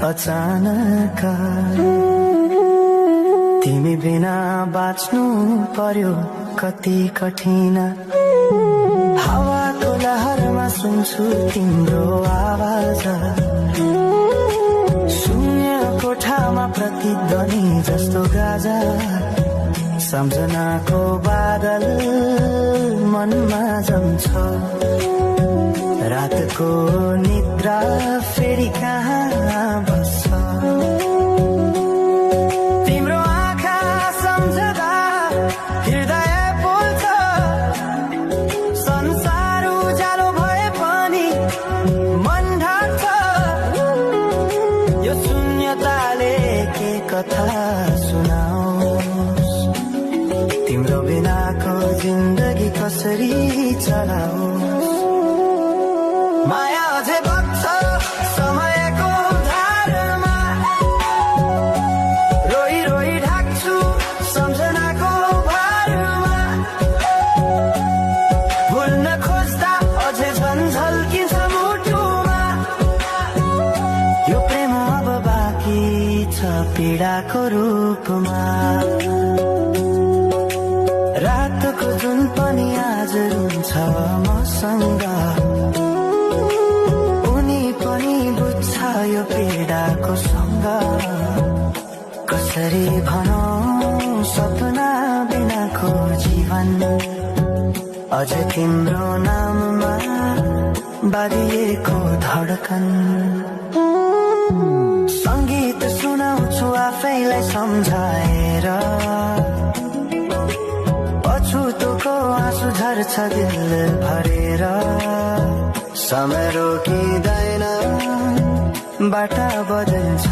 अचानक तिमी बिना बाँच्नु पर्यो कति कठिन। हावाको लहरमा सुन्छु तिम्रो आवाज, शून्य कोठामा प्रतिध्वनि जस्तो गाजा। सम्झनाको बादल मनमा जम्छ, रातको निद्रा फेरि कहाँ बस्छ। तिम्रो आँखा सम्झदा हृदय बोल्छ, संसार उज्यालो भए पनि मन ढाक्छ। यो शून्यताले के कथा सुनाओस्, तिम्रो बिनाको जिन्दगी कसरी चलाओस्। माया अझै बग्छ समयको धारमा, रोई रोई ढाक्छु सम्झनाको भारमा। भुल्न खोज्दा अझै झल्किन्छ मुटुमा। यो प्रेम अब बाँकी छ पीडाको रूपमा। रातको जुन पनि आज रुन्छ मसँग, उनी पनि बुझ्छ यो पीडाको सँग। कसरी भनौं सपना बिनाको जीवन, अझ तिम्रो नाममा बाँधिएको धडकन। संगीत सुनाउँछु आफैलाई सम्झाएर, पछुतोको आँसु झर्छ दिल भरेर। समय रोकिँदैन बाटा बदल्छ,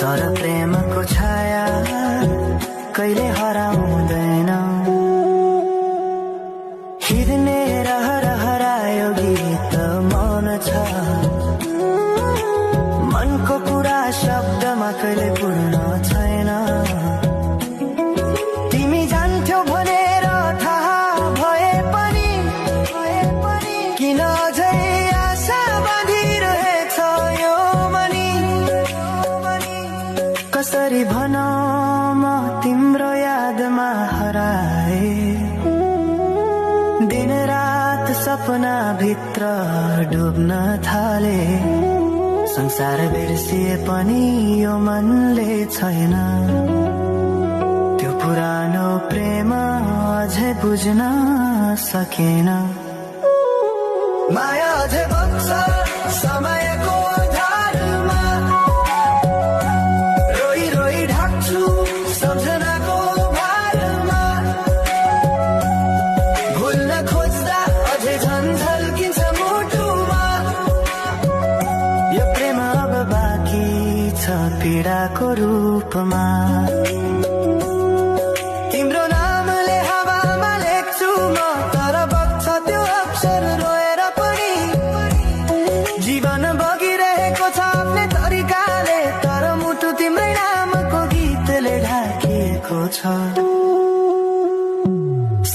तर प्रेमको छाया कहिले हराउँदैन। हिँड्ने रहर हरायो गीत मौन छ, मनको कुरा शब्दमा कहिले पूर्ण छैन। तिमी जान्थ्यौ भनेर थाहा भए पनि किन अझै आशा बाँधिरहेछ यो मनी। कसरी भनौं म तिम्रो यादमा हराए, दिन रात सपना भित्र डुब्न थाले। संसार बिर्सिए पनि यो मनले छैन, त्यो पुरानो प्रेम अझै बुझ्न सकेन। माया अझै बग्छ समयको धारमा, रोई रोई ढाक्छु सम्झनाको भारमा। भुल्न खोज्दा अझै झल्किन्छ मुटुमा। यो प्रेम अब बाँकी छ पीडाको रूपमा। तिम्रो नामले हावामा लेख्छु म, तर बग्छ त्यो अक्षर रोएर पनि। जीवन बगिरहेको छ आफ्नै तरिकाले, तर मुटु तिम्रै नामको गीतले ढाकिएको छ।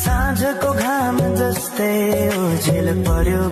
साँझको घाम जस्तै ओझेल पर्यो